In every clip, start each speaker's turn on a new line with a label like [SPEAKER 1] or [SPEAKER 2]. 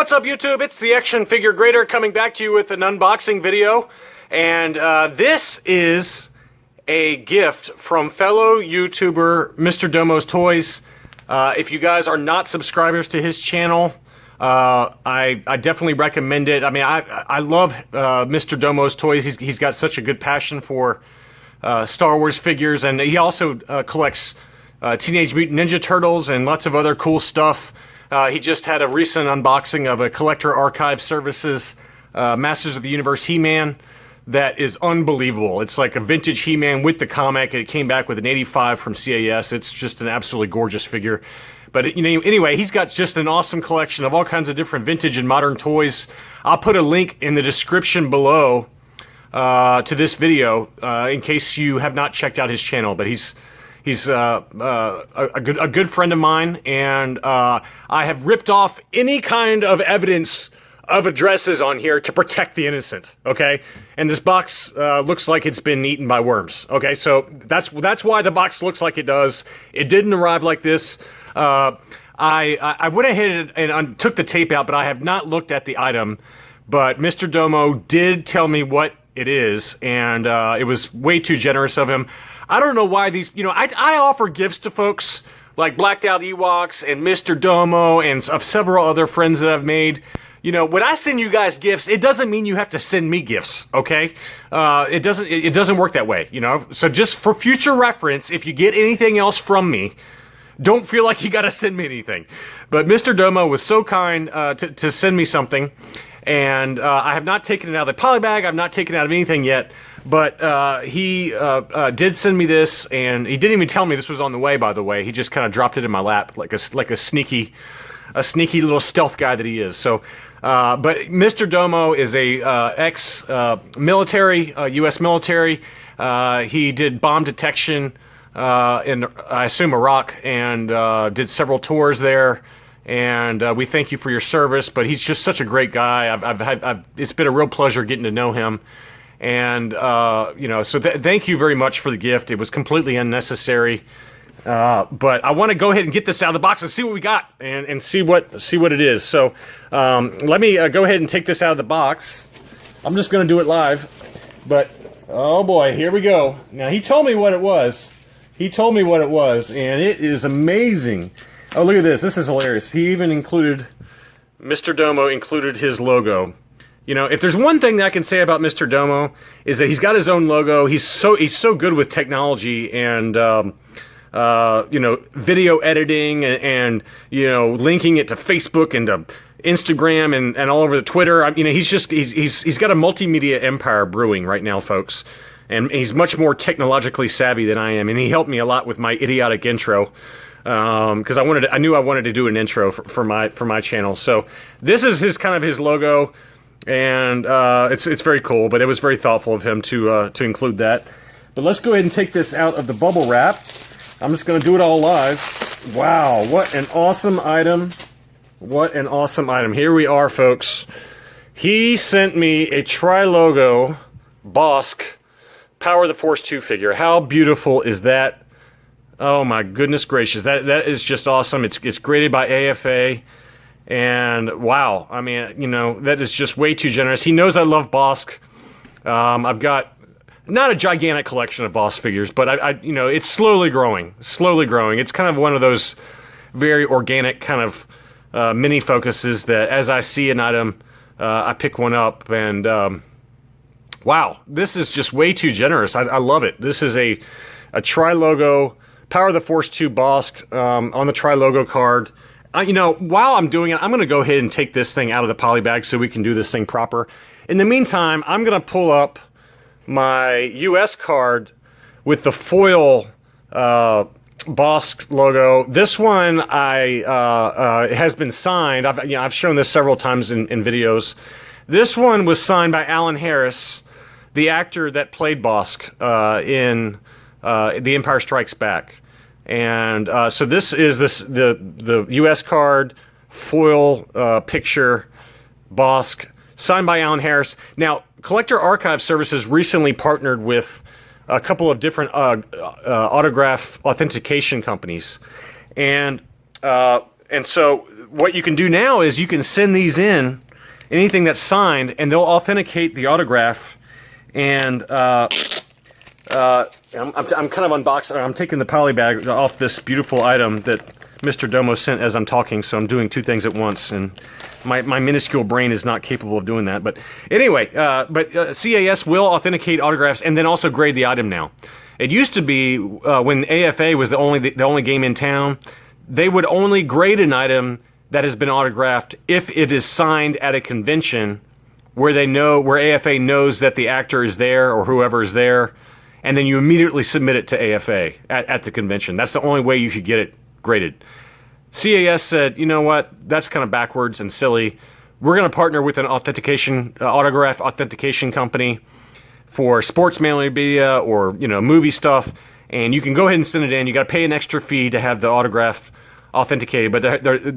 [SPEAKER 1] What's up, YouTube? It's the Action Figure Grader coming back to you with an unboxing video. And this is a gift from fellow YouTuber Mr. Domo Toys. If you guys are not subscribers to his channel, I definitely recommend it. I mean, I love Mr. Domo's Toys. He's got such a good passion for Star Wars figures, and he also collects Teenage Mutant Ninja Turtles and lots of other cool stuff. He just had a recent unboxing of a Collector Archive Services Masters of the Universe He-Man that is unbelievable. It's like a vintage He-Man with the comic. It came back with an 85 from CAS. It's just an absolutely gorgeous figure. But, you know, anyway, he's got just an awesome collection of all kinds of different vintage and modern toys. I'll put a link in the description below to this video in case you have not checked out his channel. But he's a good friend of mine, and I have ripped off any kind of evidence of addresses on here to protect the innocent, okay? And this box looks like it's been eaten by worms, okay? So that's why the box looks like it does. It didn't arrive like this. I went ahead and took the tape out, but I have not looked at the item. But Mr. Domo did tell me what it is, and it was way too generous of him. I don't know why these, you know, I offer gifts to folks like Blacked Out Ewoks and Mr. Domo and of several other friends that I've made. You know, when I send you guys gifts, it doesn't mean you have to send me gifts, okay? It doesn't work that way, you know? So just for future reference, if you get anything else from me, don't feel like you gotta send me anything. But Mr. Domo was so kind to send me something, and I have not taken it out of the poly bag. I've not taken it out of anything yet. But he did send me this, and he didn't even tell me this was on the way, by the way. He just kind of dropped it in my lap like a sneaky little stealth guy that he is. So, but Mr. Domo is a ex-military, U.S. military. He did bomb detection in, I assume, Iraq, and did several tours there. And we thank you for your service. But he's just such a great guy. It's been a real pleasure getting to know him. And, you know, so thank you very much for the gift. It was completely unnecessary. But I want to go ahead and get this out of the box and see what we got and see what it is. So, let me go ahead and take this out of the box. I'm just going to do it live. But, oh boy, here we go. Now, he told me what it was. He told me what it was, and it is amazing. Oh, look at this. This is hilarious. He even included, Mr. Domo included his logo. You know, if there's one thing that I can say about Mr. Domo is that he's got his own logo. He's so good with technology and you know, video editing and you know, linking it to Facebook and to Instagram and all over the Twitter. You know, he's got a multimedia empire brewing right now, folks, and he's much more technologically savvy than I am. And he helped me a lot with my idiotic intro because I knew I wanted to do an intro for my channel. So this is his logo. And it's very cool, but it was very thoughtful of him to include that. But let's go ahead and take this out of the bubble wrap. I'm just going to do it all live. Wow, what an awesome item. What an awesome item. Here we are, folks. He sent me a Tri-Logo Bosk Power of the Force 2 figure. How beautiful is that? Oh my goodness gracious. That is just awesome. It's graded by AFA. And wow, I mean, you know, that is just way too generous. He knows I love Bosk. I've got not a gigantic collection of Bosk figures, but you know, it's slowly growing. It's kind of one of those very organic kind of mini focuses that as I see an item, I pick one up. And wow, this is just way too generous. I love it. This is a Tri-Logo Power of the Force 2 Bosk on the Tri-Logo card. You know, while I'm doing it, I'm going to go ahead and take this thing out of the poly bag so we can do this thing proper. In the meantime, I'm going to pull up my US card with the foil Bosk logo. This one has been signed. I've shown this several times in videos. This one was signed by Alan Harris, the actor that played Bosk in The Empire Strikes Back. And so this is the U.S. card, foil picture, Bosk, signed by Alan Harris. Now, Collector Archive Services recently partnered with a couple of different autograph authentication companies. And so what you can do now is you can send these in, anything that's signed, and they'll authenticate the autograph. And I'm kind of unboxing. I'm taking the poly bag off this beautiful item that Mr. Domo sent as I'm talking, so I'm doing two things at once, and my minuscule brain is not capable of doing that. But anyway, CAS will authenticate autographs and then also grade the item now. It used to be when AFA was the only game in town, they would only grade an item that has been autographed if it is signed at a convention where AFA knows that the actor is there or whoever is there, and then you immediately submit it to AFA at the convention. That's the only way you could get it graded. CAS said, you know what, that's kind of backwards and silly. We're going to partner with an autograph authentication company for sports memorabilia or movie stuff, and you can go ahead and send it in. You got to pay an extra fee to have the autograph authenticated, but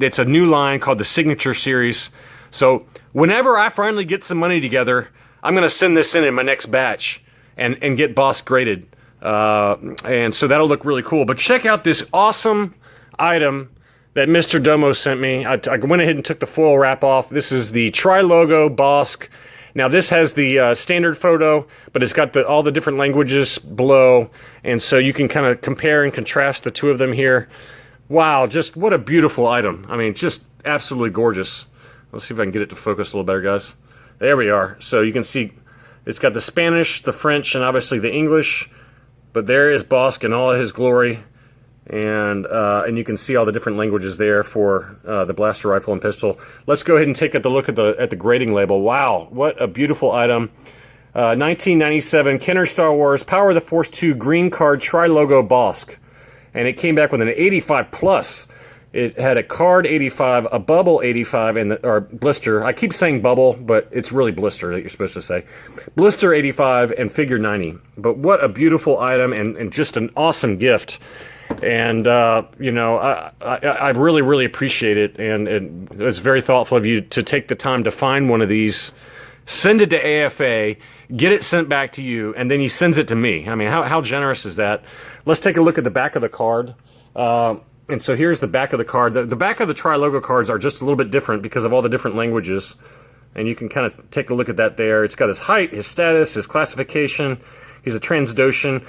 [SPEAKER 1] it's a new line called the Signature Series. So whenever I finally get some money together, I'm going to send this in my next batch and get Boss graded. And so that'll look really cool. But check out this awesome item that Mr. Domo sent me. I went ahead and took the foil wrap off. This is the Tri-Logo Bosk. Now this has the standard photo, but it's got all the different languages below. And so you can kind of compare and contrast the two of them here. Wow, just what a beautiful item. I mean, just absolutely gorgeous. Let's see if I can get it to focus a little better, guys. There we are. So you can see it's got the Spanish, the French, and obviously the English. But there is Bosk in all of his glory. And you can see all the different languages there for the blaster rifle and pistol. Let's go ahead and take a look at the grading label. Wow, what a beautiful item. 1997 Kenner Star Wars Power of the Force 2 Green Card Tri-Logo Bosk. And it came back with an 85 plus. It had a card 85, a bubble 85, or blister. I keep saying bubble, but it's really blister that you're supposed to say. Blister 85 and figure 90. But what a beautiful item and just an awesome gift. And, I really, really appreciate it. And it was very thoughtful of you to take the time to find one of these, send it to AFA, get it sent back to you, and then he sends it to me. I mean, how generous is that? Let's take a look at the back of the card. And so here's the back of the card. The back of the Tri-Logo cards are just a little bit different because of all the different languages. And you can kind of take a look at that there. It's got his height, his status, his classification. He's a Transdoshan.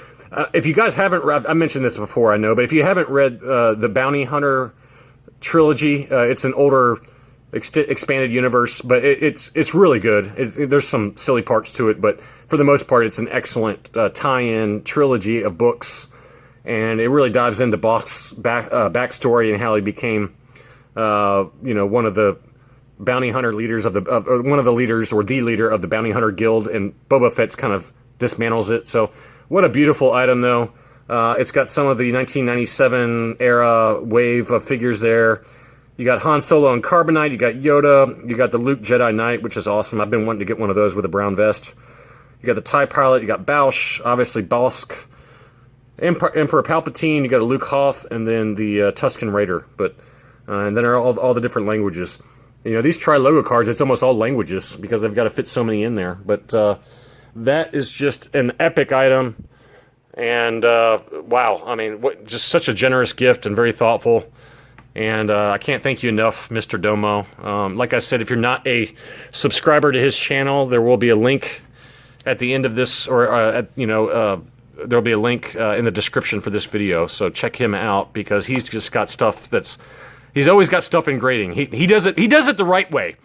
[SPEAKER 1] If you guys haven't read, I mentioned this before, I know, but if you haven't read the Bounty Hunter trilogy, it's an older expanded universe, but it's really good. There's some silly parts to it, but for the most part, it's an excellent tie-in trilogy of books. And it really dives into Bosk's backstory and how he became, one of the bounty hunter leaders one of the leaders or the leader of the Bounty Hunter Guild, and Boba Fett's kind of dismantles it. So, what a beautiful item, though. It's got some of the 1997 era wave of figures there. You got Han Solo and Carbonite. You got Yoda. You got the Luke Jedi Knight, which is awesome. I've been wanting to get one of those with a brown vest. You got the TIE Pilot. You got Bausch, obviously Bosk. Emperor Palpatine, you got a Luke Hoth, and then the Tusken Raider. But and then are all the different languages. These Tri-Logo cards, it's almost all languages because they've got to fit so many in there. But that is just an epic item. And wow, I mean, just such a generous gift and very thoughtful. And I can't thank you enough, Mr. Domo. Like I said, if you're not a subscriber to his channel, there will be a link at the end of this, or there'll be a link in the description for this video, so check him out because he's just got stuff he's always got stuff in grading. He does it the right way.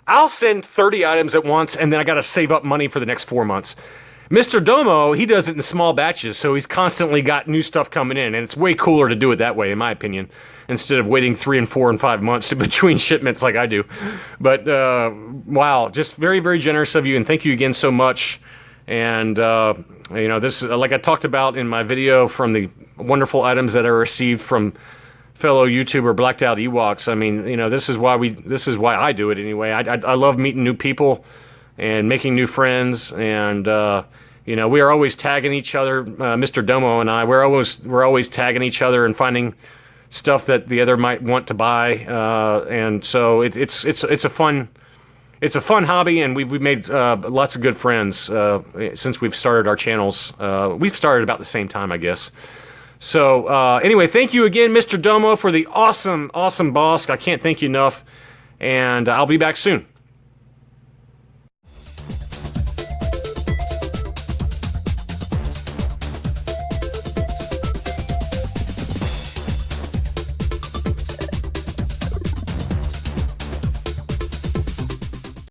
[SPEAKER 1] I'll send 30 items at once, and then I got to save up money for the next 4 months. Mr. Domo, he does it in small batches, so he's constantly got new stuff coming in, and it's way cooler to do it that way, in my opinion, instead of waiting 3 and 4 and 5 months between shipments like I do. But wow, just very, very generous of you, and thank you again so much. And this, like I talked about in my video, from the wonderful items that I received from fellow YouTuber Blacked Out Ewoks. I mean, this is why I do it anyway. I love meeting new people and making new friends, and we are always tagging each other. Mr. Domo and I, we're always tagging each other and finding stuff that the other might want to buy, and so it's a fun. It's a fun hobby, and we've made lots of good friends since we've started our channels. We've started about the same time, I guess. So anyway, thank you again, Mr. Domo, for the awesome, awesome boss. I can't thank you enough, and I'll be back soon.